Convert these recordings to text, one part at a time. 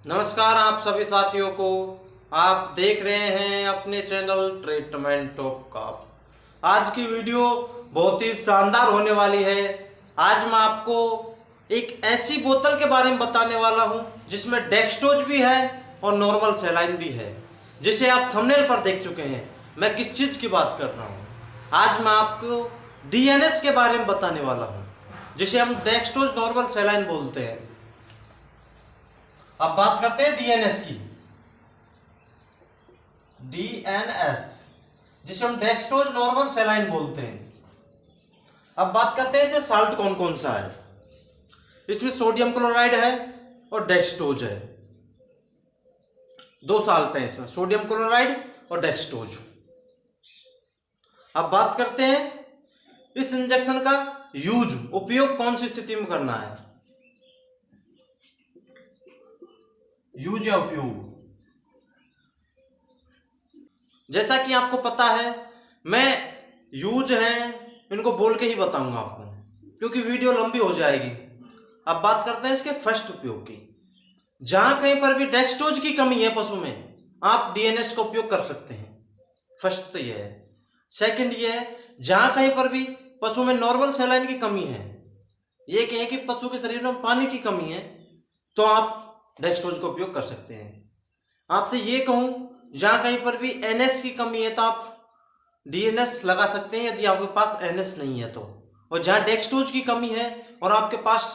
नमस्कार आप सभी साथियों को। आप देख रहे हैं अपने चैनल ट्रीटमेंट ऑफ कफ। आज की वीडियो बहुत ही शानदार होने वाली है। आज मैं आपको एक ऐसी बोतल के बारे में बताने वाला हूं जिसमें डेक्सट्रोज भी है और नॉर्मल सैलाइन भी है, जिसे आप थंबनेल पर देख चुके हैं। मैं किस चीज की बात कर रहा हूं? आज मैं आपको डीएनएस के बारे में बताने वाला हूं, जिसे हम डेक्सट्रोज नॉर्मल सैलाइन बोलते हैं। अब बात करते हैं डीएनएस की। डीएनएस जिसे हम डेक्सट्रोज नॉर्मल सैलाइन बोलते हैं। अब बात करते हैं इसमें साल्ट कौन कौन सा है। इसमें सोडियम क्लोराइड है और डेक्सट्रोज है। दो साल्ट है इसमें, सोडियम क्लोराइड और डेक्सट्रोज। अब बात करते हैं इस इंजेक्शन का उपयोग कौन सी स्थिति में करना है। यूज या उपयोग, जैसा कि आपको पता है, मैं यूज है इनको बोल के ही बताऊंगा आपको, क्योंकि वीडियो लंबी हो जाएगी। अब बात करते हैं इसके फर्स्ट उपयोग की। जहां कहीं पर भी डेक्सट्रोज की कमी है पशु में, आप डीएनएस का उपयोग कर सकते हैं। फर्स्ट तो यह है। सेकंड ये है, जहां कहीं पर भी पशु में नॉर्मल सैलाइन की कमी है, ये कहें कि पशु के शरीर में पानी की कमी है, तो आप डेक्सट्रोज का उपयोग कर सकते हैं। आपसे ये कहूं, जहां कहीं पर भी एनएस की कमी है तो आप डीएनएस लगा सकते हैं, यदि आपके पास एनएस नहीं है तो। और जहां डेक्सट्रोज की कमी है और आपके पास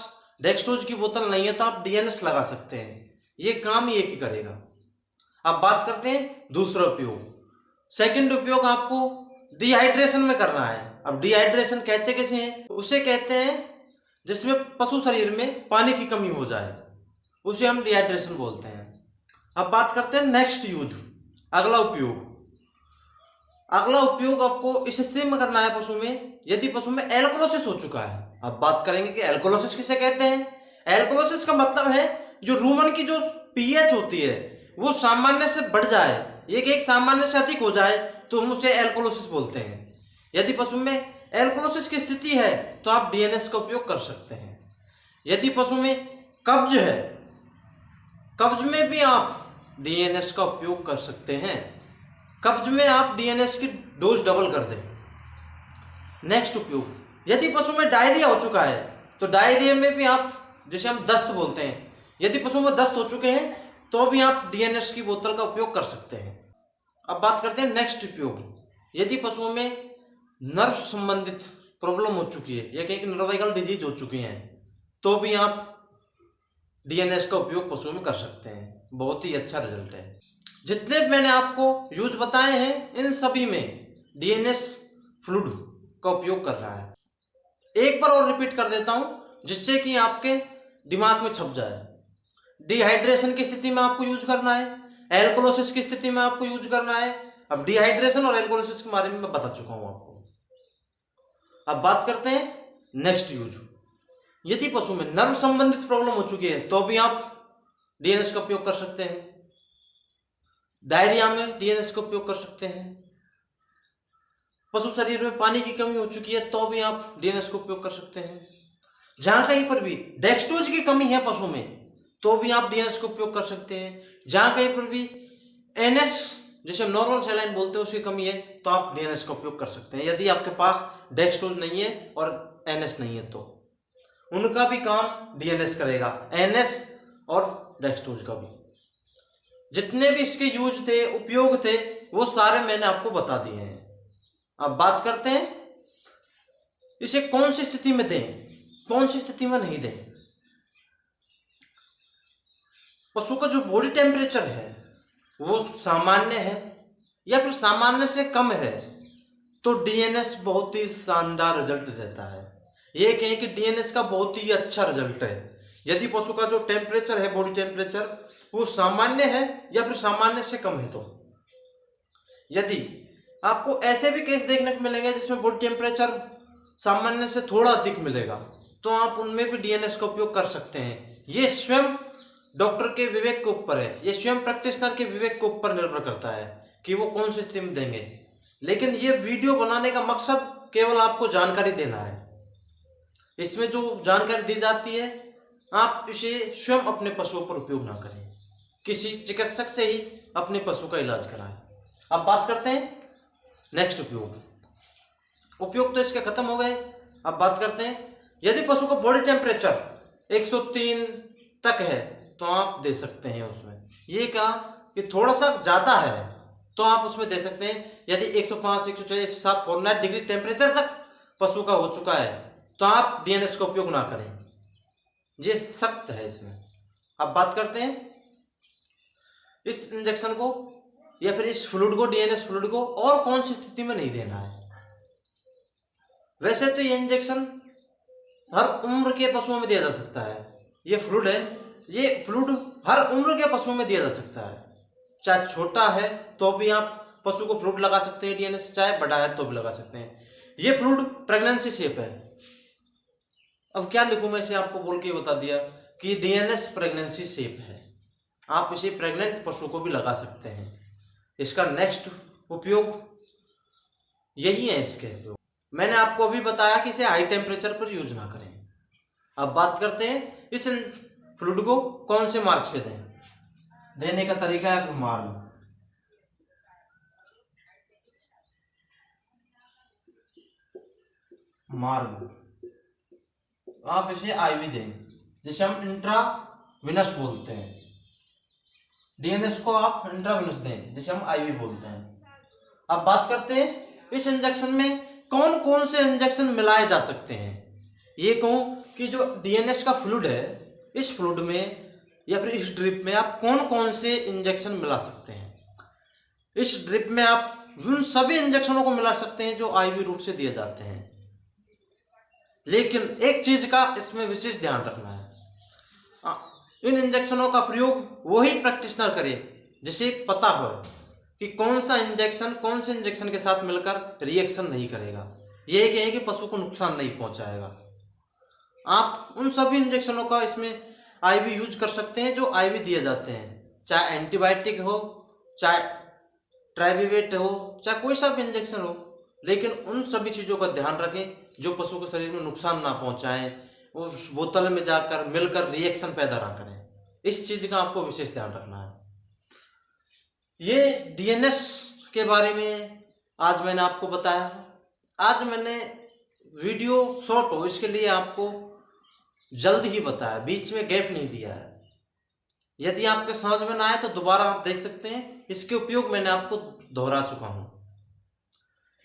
डेक्सट्रोज की बोतल नहीं है तो आप डीएनएस लगा सकते हैं। ये काम ही एक ही करेगा। अब बात करते हैं दूसरा उपयोग। सेकंड उपयोग आपको डिहाइड्रेशन में करना है। अब डिहाइड्रेशन कहते कैसे हैं? उसे कहते हैं जिसमें पशु शरीर में पानी की कमी हो जाए, उसे हम डिहाइड्रेशन बोलते हैं। अब बात करते हैं नेक्स्ट यूज, अगला उपयोग। अगला उपयोग आपको इस स्थिति में करना है पशु में, यदि पशु में एल्कोलोसिस हो चुका है। अब बात करेंगे कि एल्कोलोसिस किसे कहते हैं। एल्कोलोसिस का मतलब है जो रूमन की जो पीएच होती है वो सामान्य से बढ़ जाए, एक सामान्य से अधिक हो जाए, तो हम उसे एल्कोलोसिस बोलते हैं। यदि पशु में एल्कोलोसिस की स्थिति है तो आप डीएनएस का उपयोग कर सकते हैं। यदि पशु में कब्ज है, कब्ज में भी आप डीएनएस का उपयोग कर सकते हैं। कब्ज में आप डीएनएस की डोज डबल कर दें। नेक्स्ट उपयोग, यदि पशु में डायरिया हो चुका है तो डायरिया में भी आप, जिसे हम दस्त बोलते हैं, यदि पशु में दस्त हो चुके हैं तो भी आप डीएनएस की बोतल का उपयोग कर सकते हैं। अब बात करते हैं नेक्स्ट उपयोग। यदि पशुओं में नर्व संबंधित प्रॉब्लम हो चुकी है या कहीं नर्वाइकल डिजीज हो चुकी है, तो भी आप डीएनएस का उपयोग पशुओं में कर सकते हैं। बहुत ही अच्छा रिजल्ट है। जितने मैंने आपको यूज बताए हैं, इन सभी में डीएनएस फ्लूइड का उपयोग कर रहा है। एक बार और रिपीट कर देता हूं, जिससे कि आपके दिमाग में छप जाए। डिहाइड्रेशन की स्थिति में आपको यूज करना है, एल्कोलोसिस की स्थिति में आपको यूज करना है। अब डिहाइड्रेशन और एल्कोलोसिस के बारे में मैं बता चुका हूं आपको। अब बात करते हैं नेक्स्ट यूज। यदि पशु में नर्व संबंधित प्रॉब्लम हो चुकी है तो भी आप डीएनएस का उपयोग कर सकते हैं। डायरिया में डीएनएस का उपयोग कर सकते हैं। पशु शरीर में पानी की कमी हो चुकी है तो भी आप डीएनएस का उपयोग कर सकते हैं। जहां कहीं पर भी डेक्सट्रोज की कमी है पशु में, तो भी आप डीएनएस का उपयोग कर सकते हैं। जहां कहीं पर भी एनएस, जिसे नॉर्मल सैलाइन बोलते हैं, उसकी कमी है तो आप डीएनएस का उपयोग कर सकते हैं। यदि आपके पास डेक्सट्रोज नहीं है और एनएस नहीं है तो उनका भी काम डीएनएस करेगा, एनएस और डेक्सट्रोज का भी। जितने भी इसके यूज थे, उपयोग थे, वो सारे मैंने आपको बता दिए हैं। अब बात करते हैं इसे कौन सी स्थिति में दें, कौन सी स्थिति में नहीं दें। पशु का जो बॉडी टेम्परेचर है वो सामान्य है या फिर सामान्य से कम है, तो डीएनएस बहुत ही शानदार रिजल्ट देता है। ये कहें कि डीएनएस का बहुत ही अच्छा रिजल्ट है। यदि पशु का जो टेम्परेचर है, बॉडी टेम्परेचर, वो सामान्य है या फिर सामान्य से कम है, तो यदि आपको ऐसे भी केस देखने को मिलेंगे जिसमें बॉडी टेम्परेचर सामान्य से थोड़ा अधिक मिलेगा, तो आप उनमें भी डीएनएस का उपयोग कर सकते हैं। ये स्वयं डॉक्टर के विवेक के ऊपर है, ये स्वयं प्रैक्टिशनर के विवेक के ऊपर निर्भर करता है कि वो कौन सी स्थिति में देंगे। लेकिन ये वीडियो बनाने का मकसद केवल आपको जानकारी देना है। इसमें जो जानकारी दी जाती है, आप इसे स्वयं अपने पशुओं पर उपयोग ना करें। किसी चिकित्सक से ही अपने पशु का इलाज कराएं। अब बात करते हैं नेक्स्ट उपयोग तो इसके खत्म हो गए। अब बात करते हैं यदि पशु का बॉडी टेम्परेचर 103 तक है तो आप दे सकते हैं उसमें। ये कहा कि थोड़ा सा ज़्यादा है तो आप उसमें दे सकते हैं। यदि 105, 106, 107, 49 डिग्री टेम्परेचर तक पशु का हो चुका है तो आप डीएनएस का उपयोग ना करें, ये सख्त है इसमें। अब बात करते हैं इस इंजेक्शन को या फिर इस फ्लूइड को, डीएनएस फ्लूइड को और कौन सी स्थिति में नहीं देना है। वैसे तो ये इंजेक्शन हर उम्र के पशुओं में दिया जा सकता है। ये फ्लूइड है, ये फ्लूइड हर उम्र के पशुओं में दिया जा सकता है। चाहे छोटा है तो भी आप पशु को फ्लूइड लगा सकते हैं डीएनएस, चाहे बड़ा है तो भी लगा सकते हैं। ये फ्लूइड प्रेगनेंसी शेप है। अब क्या लिखूं मैं, इसे आपको बोल के बता दिया कि डीएनएस प्रेगनेंसी शेप है। आप इसे प्रेग्नेंट पशु को भी लगा सकते हैं। इसका नेक्स्ट उपयोग यही है। इसके उपयोग मैंने आपको अभी बताया कि इसे हाई टेम्परेचर पर यूज ना करें। अब बात करते हैं इस फ्लूइड को कौन से मार्ग से दें। देने का तरीका है मार्ग आप इसे आईवी दें, जिसे हम इंट्राविनस बोलते हैं। डीएनएस को आप इंट्राविनस दें, जिसे हम आईवी बोलते हैं। अब बात करते हैं इस इंजेक्शन में कौन कौन से इंजेक्शन मिलाए जा सकते हैं। ये कहूं कि जो डीएनएस का फ्लूइड है, इस फ्लूइड में या फिर इस ड्रिप में आप कौन कौन से इंजेक्शन मिला सकते हैं। इस ड्रिप में आप उन सभी इंजेक्शनों को मिला सकते हैं जो आईवी रूट से दिए जाते हैं। लेकिन एक चीज का इसमें विशेष ध्यान रखना है, इन इंजेक्शनों का प्रयोग वही प्रैक्टिशनर करे जिसे पता हो कि कौन से इंजेक्शन के साथ मिलकर रिएक्शन नहीं करेगा, ये कहें कि पशु को नुकसान नहीं पहुंचाएगा। आप उन सभी इंजेक्शनों का इसमें आईवी यूज कर सकते हैं जो आईवी दिए जाते हैं, चाहे एंटीबायोटिक हो, चाहे ट्राइविवेट हो, चाहे कोई सा भी इंजेक्शन हो। लेकिन उन सभी चीज़ों का ध्यान रखें जो पशु के शरीर में नुकसान ना पहुंचाएं, उस बोतल में जाकर मिलकर रिएक्शन पैदा ना करें। इस चीज का आपको विशेष ध्यान रखना है। ये डीएनएस के बारे में आज मैंने आपको बताया। आज मैंने वीडियो शॉर्ट हो इसके लिए आपको जल्द ही बताया, बीच में गैप नहीं दिया है। यदि आपके समझ में ना आए तो दोबारा आप देख सकते हैं। इसके उपयोग मैंने आपको दोहरा चुका हूं।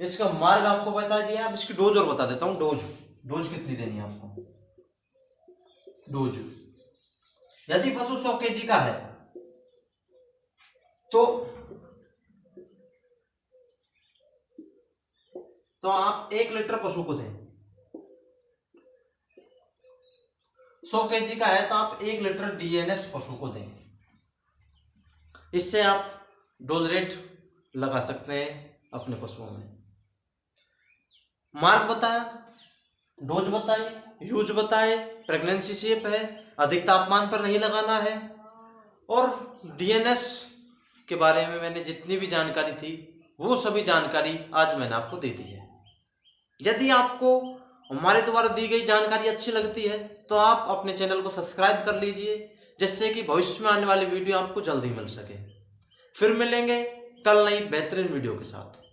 इसका मार्ग आपको बता दिया। अब इसकी डोज और बता देता हूं। डोज कितनी देनी है आपको। डोज यदि पशु 100 kg का है तो आप 1 लीटर पशु को दें। 100 kg का है तो आप 1 लीटर डीएनएस पशु को दें। इससे आप डोज रेट लगा सकते हैं अपने पशुओं में। मार्ग बताया, डोज बताई, यूज बताए, प्रेगनेंसी शेप है, अधिक तापमान पर नहीं लगाना है, और डीएनएस के बारे में मैंने जितनी भी जानकारी थी वो सभी जानकारी आज मैंने आपको दे दी है। यदि आपको हमारे द्वारा दी गई जानकारी अच्छी लगती है तो आप अपने चैनल को सब्सक्राइब कर लीजिए, जिससे कि भविष्य में आने वाली वीडियो आपको जल्दी मिल सके। फिर मिलेंगे कल नई बेहतरीन वीडियो के साथ।